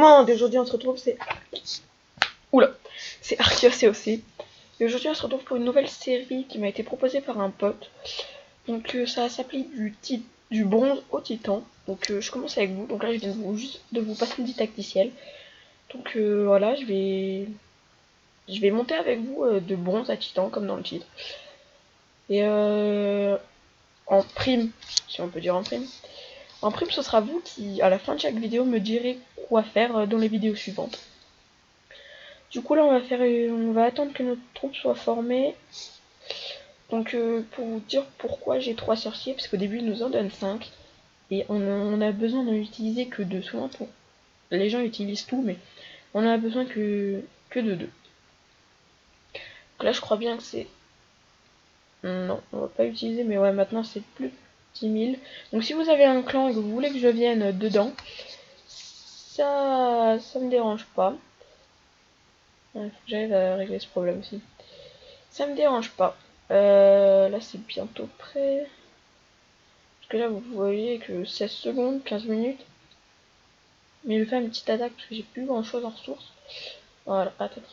monde, aujourd'hui on se retrouve, c'est Arceus aussi. Et aujourd'hui on se retrouve pour une nouvelle série qui m'a été proposée par un pote. Donc ça s'applique du bronze au titan. Donc je commence avec vous, donc là je viens juste de vous passer une petite tacticielle. Donc voilà, je vais monter avec vous de bronze à titan comme dans le titre. Et en prime, si on peut dire en prime. En prime, ce sera vous qui, à la fin de chaque vidéo, me direz quoi faire dans les vidéos suivantes. Du coup, là, on va attendre que notre troupe soit formée. Donc, pour vous dire pourquoi j'ai 3 sorciers, parce qu'au début, ils nous en donnent 5. Et on a besoin d'en utiliser que 2. Souvent, les gens utilisent tout, mais on a besoin que de 2. Donc là, je crois bien que c'est... Non, on va pas utiliser, mais ouais, maintenant, c'est plus de 10 000. Donc, si vous avez un clan et que vous voulez que je vienne dedans, ça me dérange pas. Il faut que j'arrive à régler ce problème aussi. Ça me dérange pas. Là, c'est bientôt prêt. Parce que là, vous voyez que 16 secondes, 15 minutes. Mais je vais faire une petite attaque parce que j'ai plus grand chose en ressources. Voilà, attaque.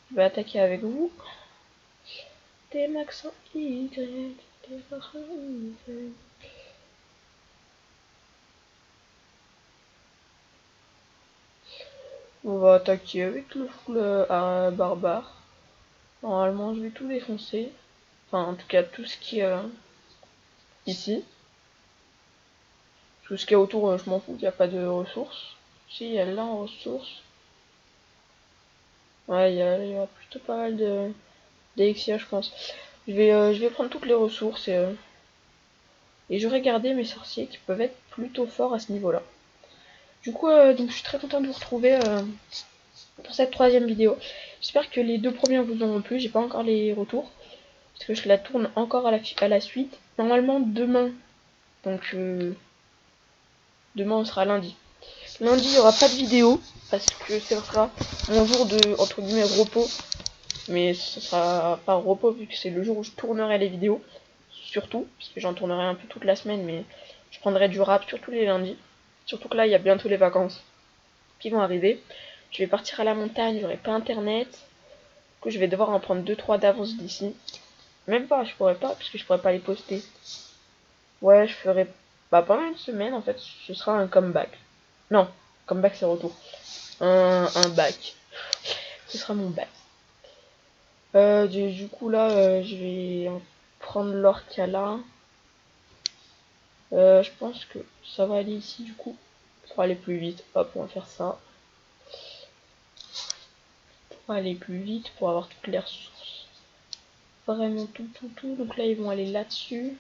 Je vais attaquer avec vous. T-Max en Y. T-Max en Y. On va attaquer avec le full barbare. Normalement, je vais tout défoncer. Enfin, en tout cas, tout ce qui est ici. Tout ce qui est autour, je m'en fous, il n'y a pas de ressources. Si, il y a là en ressources. Ouais, il y a plutôt pas mal d'élixir, je pense. Je vais prendre toutes les ressources et j'aurai gardé mes sorciers qui peuvent être plutôt forts à ce niveau-là. Du coup, donc je suis très content de vous retrouver pour cette 3e vidéo. J'espère que les 2 premières vous auront plu. J'ai pas encore les retours parce que je la tourne encore à la suite. Normalement demain. Donc demain on sera lundi. Lundi, il n'y aura pas de vidéo parce que ce sera mon jour de entre guillemets repos. Mais ce sera pas repos vu que c'est le jour où je tournerai les vidéos. Surtout, parce que j'en tournerai un peu toute la semaine, mais je prendrai du rap surtout les lundis. Surtout que là, il y a bientôt les vacances qui vont arriver. Je vais partir à la montagne, j'aurai pas internet. Du coup, je vais devoir en prendre 2-3 d'avance d'ici. Même pas, je pourrais pas, parce que je pourrais pas les poster. Ouais, je ferai... Bah, pendant une semaine, en fait, ce sera un comeback. Non, comeback, c'est retour. Un bac. Ce sera mon bac. Du coup, là, je vais prendre l'or qu'il y a là. Je pense que ça va aller ici, du coup. Pour aller plus vite. Hop, on va faire ça. Pour aller plus vite, pour avoir toutes les ressources. Vraiment tout. Donc là, ils vont aller là-dessus.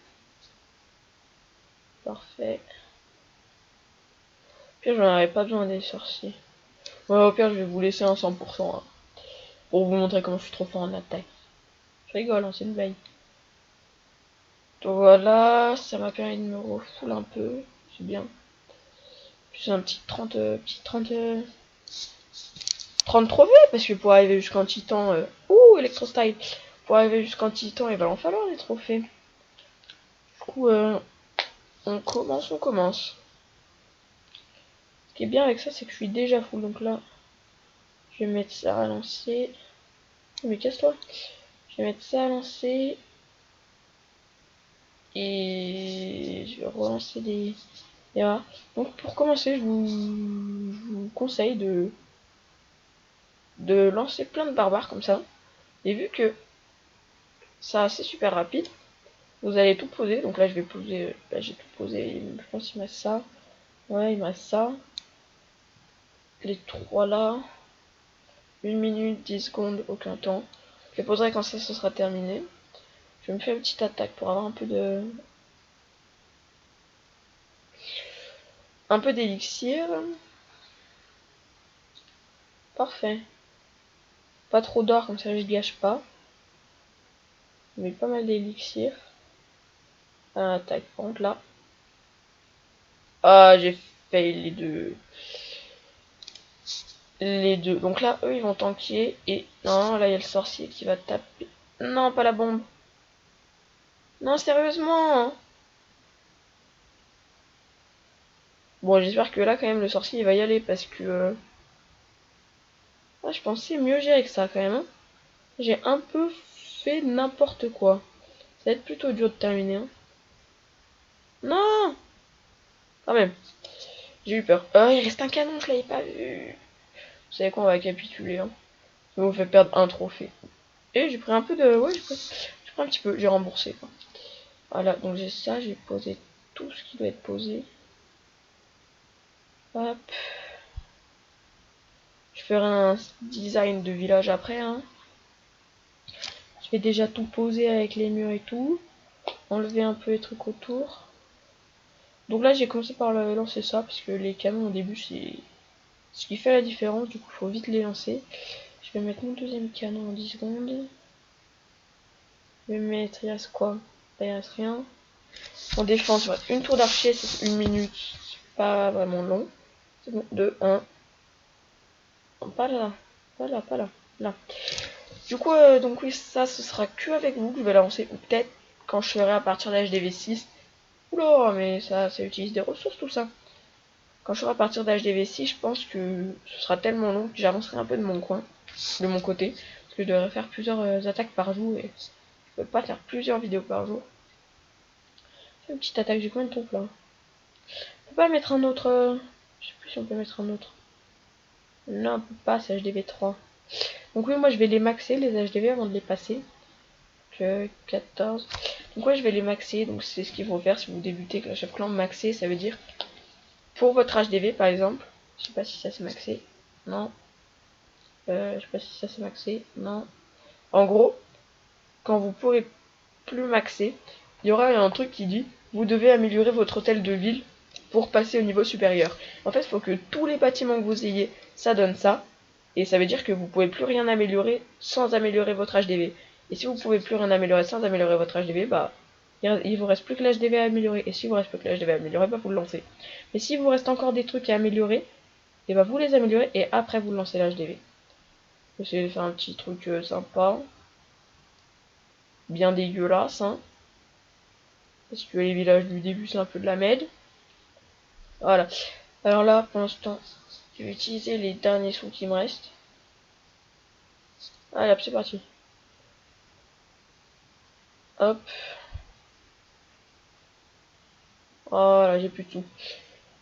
Parfait. Au pire, j'en aurais pas besoin des sorciers. Ouais, au pire, je vais vous laisser un 100%. Hein, pour vous montrer comment je suis trop fort en attaque. Je rigole, hein, c'est une blague. Donc voilà, ça m'a permis de me refoule un peu. C'est bien. Puis un petit 30 trophées, parce que pour arriver jusqu'en titan... Electro Style. Pour arriver jusqu'en titan, il va en falloir des trophées. Du coup, on commence. Ce qui est bien avec ça, c'est que je suis déjà full. Donc là, je vais mettre ça à lancer. Mais casse-toi. Je vais mettre ça à lancer. Et je vais relancer des... Et voilà. Donc pour commencer, je vous conseille de lancer plein de barbares comme ça. Et vu que ça c'est super rapide, vous allez tout poser. Donc là je vais poser, là j'ai tout posé. Je pense qu'il me reste ça. Ouais, il me reste ça. Les 3 là. 1 minute, 10 secondes, aucun temps. Je les poserai quand ça ce sera terminé. Je vais me faire une petite attaque pour avoir un peu d'élixir. Parfait. Pas trop d'or, comme ça je gâche pas. Mais pas mal d'élixir. Attaque, par contre là. Ah, j'ai fail les deux. Les deux. Donc là, eux, ils vont tanker. Et non, là, il y a le sorcier qui va taper. Non, pas la bombe. Non, sérieusement. Bon, j'espère que là, quand même, le sorcier, il va y aller, parce que... Ah, je pensais mieux gérer que ça, quand même. Hein. J'ai un peu fait n'importe quoi. Ça va être plutôt dur de terminer. Hein. Non! Quand même. J'ai eu peur. Il reste un canon, je l'avais pas vu. Vous savez quoi, on va capituler. Hein. Ça vous fait perdre un trophée. Et j'ai pris un peu de... Ouais, j'ai pris un petit peu. J'ai remboursé, quoi. Voilà, donc j'ai ça. J'ai posé tout ce qui doit être posé. Hop. Je ferai un design de village après. Hein. Je vais déjà tout poser avec les murs et tout. Enlever un peu les trucs autour. Donc là, j'ai commencé par lancer ça, parce que les canons au début, c'est ce qui fait la différence. Du coup, il faut vite les lancer. Je vais mettre mon deuxième canon en 10 secondes. Je vais mettre, il reste quoi? Là, il reste rien. En défense, une tour d'archer, c'est 1 minute. C'est pas vraiment long. C'est bon, 2, 1. Non, pas là. Pas là, pas là. Là. Du coup, donc oui, ça, ce sera que avec vous que je vais lancer. Ou peut-être quand je ferai à partir de l'HDV6. Oula, mais ça utilise des ressources tout ça. Quand je ferai à partir d'HDV6, je pense que ce sera tellement long que j'avancerai un peu de mon coin, de mon côté. Parce que je devrais faire plusieurs attaques par jour et je peux pas faire plusieurs vidéos par jour. Une petite attaque, j'ai combien de troupes là? On peut pas mettre un autre. Je sais plus si on peut mettre un autre. Non, on peut pas, c'est HDV3. Donc oui, moi je vais les maxer, les HDV, avant de les passer. Que 14. Donc ouais, je vais les maxer. Donc c'est ce qu'il faut faire si vous débutez Clash of Clans. Maxer, ça veut dire pour votre HDV par exemple. Je sais pas si ça c'est maxé. Non. Je sais pas si ça c'est maxé. Non. En gros, quand vous pourrez plus maxer, il y aura un truc qui dit vous devez améliorer votre hôtel de ville pour passer au niveau supérieur. En fait, il faut que tous les bâtiments que vous ayez, ça donne ça. Et ça veut dire que vous pouvez plus rien améliorer sans améliorer votre HDV. Et si vous pouvez plus rien améliorer sans améliorer votre HDV, bah il vous reste plus que l'HDV à améliorer. Et si vous reste plus que l'HDV à améliorer, bah vous le lancez. Mais si vous reste encore des trucs à améliorer, et bah vous les améliorez et après vous lancez l'HDV. Essayez de faire un petit truc sympa. Bien dégueulasse, hein. Parce que les villages du début c'est un peu de la merde. Voilà. Alors là, pour l'instant, je vais utiliser les derniers sous qui me restent. Allez hop, c'est parti. Hop. Voilà, j'ai plus de sous.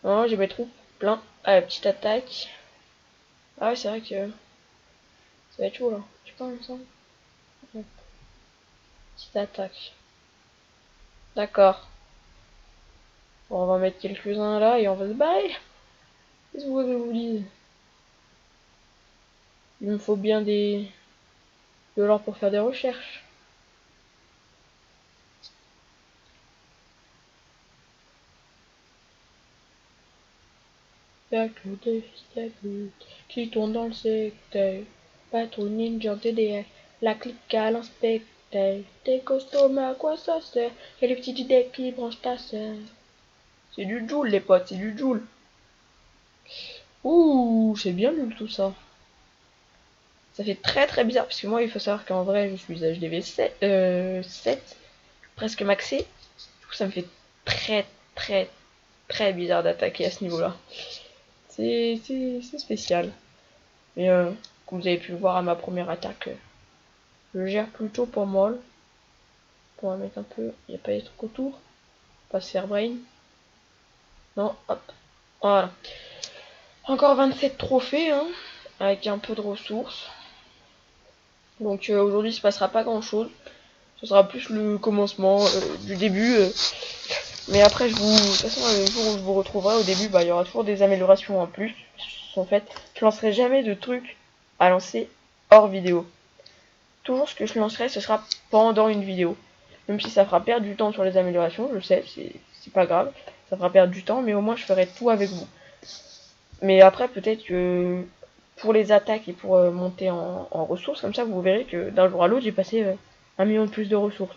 Non, j'ai mes troupes plein. Allez, petite attaque. Ah ouais, c'est vrai que ça va être chaud là. Tu pas ça. Petite attaque. D'accord. Bon, on va mettre quelques-uns là et on va se barrer. Qu'est-ce que vous voulez que je vous dise? Il me faut bien de l'or pour faire des recherches. Y'a que des adultes qui tournent dans le secteur. Pas trop ninja TDR, la clique à l'inspecteur. T'es costaud, mais à quoi ça sert? Y'a les petites idées qui branchent ta sœur. C'est du Joule, les potes, c'est du Joule. Ouh, c'est bien nul tout ça. Ça fait très très bizarre, parce que moi, il faut savoir qu'en vrai, je suis HDV 7, presque maxé. Du coup, ça me fait très très très bizarre d'attaquer à ce niveau-là. C'est spécial. Mais comme vous avez pu le voir à ma première attaque, je gère plutôt pas mal. On va mettre un peu, il n'y a pas des trucs autour. Pas se faire brain. Non, hop. Voilà. Encore 27 trophées, hein, avec un peu de ressources. Donc aujourd'hui, il se passera pas grand chose. Ce sera plus le commencement du début. Mais après, de toute façon, le jour où je vous retrouverai, au début, bah, il y aura toujours des améliorations en plus. En fait, je lancerai jamais de trucs à lancer hors vidéo. Toujours ce que je lancerai, ce sera pendant une vidéo. Même si ça fera perdre du temps sur les améliorations, je sais, c'est pas grave. Ça fera perdre du temps, mais au moins je ferai tout avec vous. Mais après, peut-être que pour les attaques et pour monter en ressources, comme ça, vous verrez que d'un jour à l'autre, j'ai passé 1 million de plus de ressources.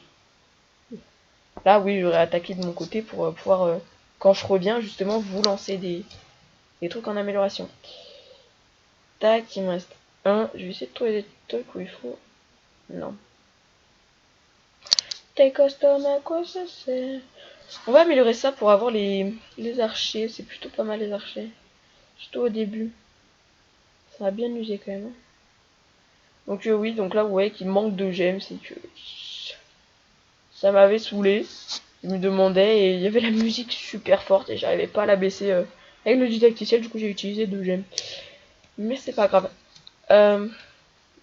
Là, oui, j'aurais attaqué de mon côté pour pouvoir, quand je reviens, justement, vous lancer des trucs en amélioration. Tac, il me reste un. Je vais essayer de trouver des trucs où il faut... Non. T'es custom, à quoi ça sert? On va améliorer ça pour avoir les archers. C'est plutôt pas mal les archers. Surtout au début. Ça va bien user quand même. Donc oui, donc là vous voyez qu'il manque de gemmes. C'est que ça m'avait saoulé. Je me demandais et il y avait la musique super forte et j'arrivais pas à la baisser avec le didacticiel. Du coup j'ai utilisé 2 gemmes. Mais c'est pas grave.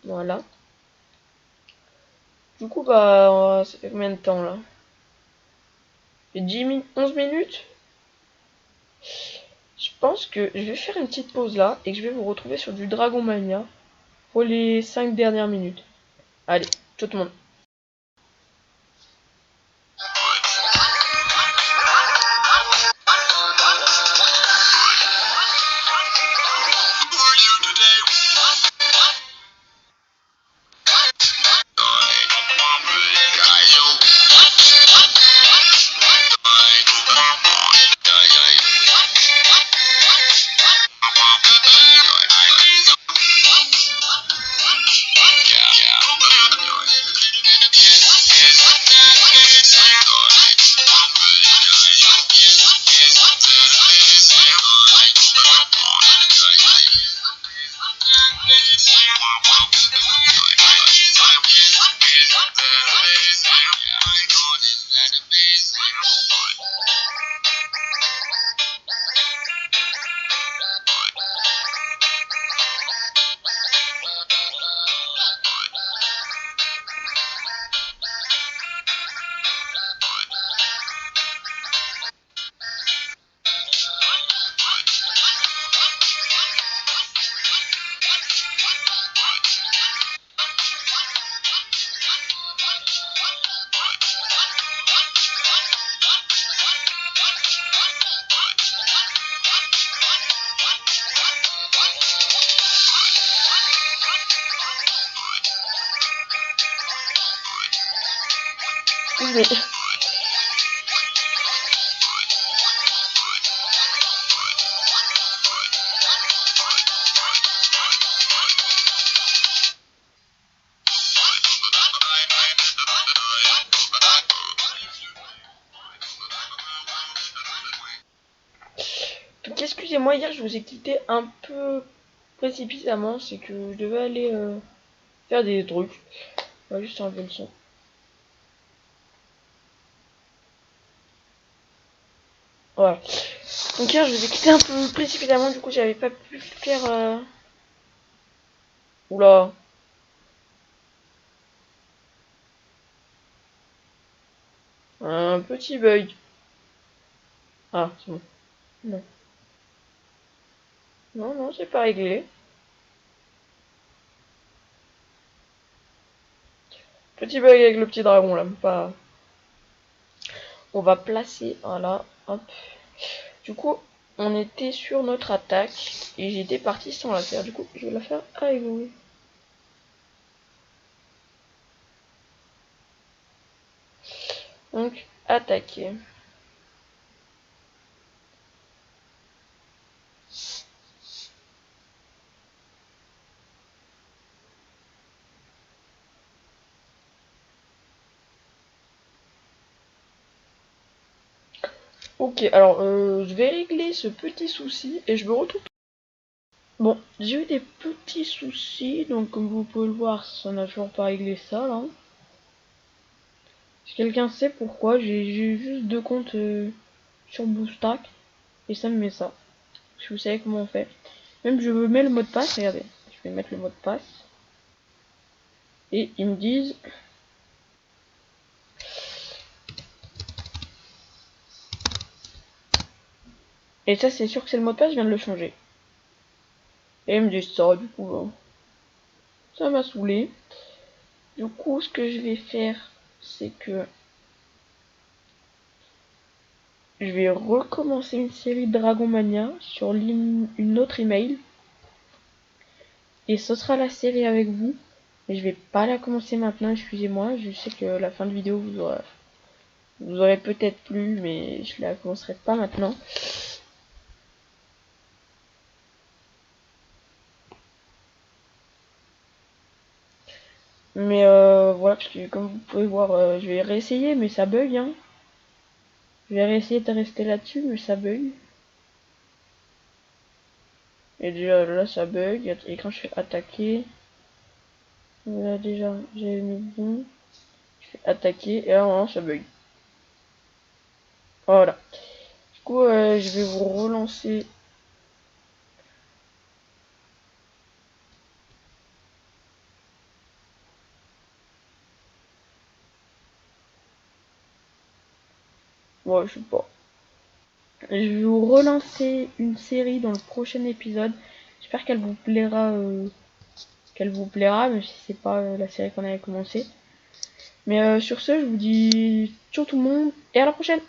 Voilà. Du coup bah ça fait combien de temps là? 11 minutes. Je pense que je vais faire une petite pause là et que je vais vous retrouver sur du Dragon Mania pour les 5 dernières minutes. Allez, tout le monde. Mais... Donc excusez-moi, hier je vous ai quitté un peu précipitamment, c'est que je devais aller faire des trucs. On va juste enlever le son. Voilà. Donc hier je vous ai quitté un peu précipitamment, du coup j'avais pas pu faire... Oula. Un petit bug. Ah, c'est bon. Non. Non, non, c'est pas réglé. Petit bug avec le petit dragon là, pas... On va placer, voilà, hop. Du coup, on était sur notre attaque et j'étais parti sans la faire. Du coup, je vais la faire avec vous. Donc, attaquer. Ok, alors je vais régler ce petit souci et je me retrouve. Bon, j'ai eu des petits soucis, donc comme vous pouvez le voir, ça n'a toujours pas réglé ça là. Si quelqu'un sait pourquoi, j'ai juste 2 comptes sur Boostack et ça me met ça. Si vous savez comment on fait. Même je mets le mot de passe, regardez. Je vais mettre le mot de passe. Et ils me disent... Et ça c'est sûr que c'est le mot de passe, je viens de le changer. Et ils me disent ça, du coup, ça m'a saoulé. Du coup, ce que je vais faire, c'est que je vais recommencer une série Dragon Mania sur une autre email. Et ce sera la série avec vous. Mais je vais pas la commencer maintenant, excusez-moi. Je sais que la fin de vidéo vous aurez peut-être plu, mais je la commencerai pas maintenant. Mais voilà, parce que comme vous pouvez voir, je vais réessayer, mais ça bug, hein. Je vais essayer de rester là-dessus, mais ça bug. Et déjà là ça bug. Et quand je fais attaquer, là déjà j'ai mis bon. Je fais attaquer et là vraiment ça bug. Voilà. Du coup je vais vous relancer. Ouais, je sais pas. Je vais vous relancer une série dans le prochain épisode. J'espère qu'elle vous plaira. Même si c'est pas la série qu'on avait commencé. Mais sur ce, je vous dis ciao tout le monde et à la prochaine.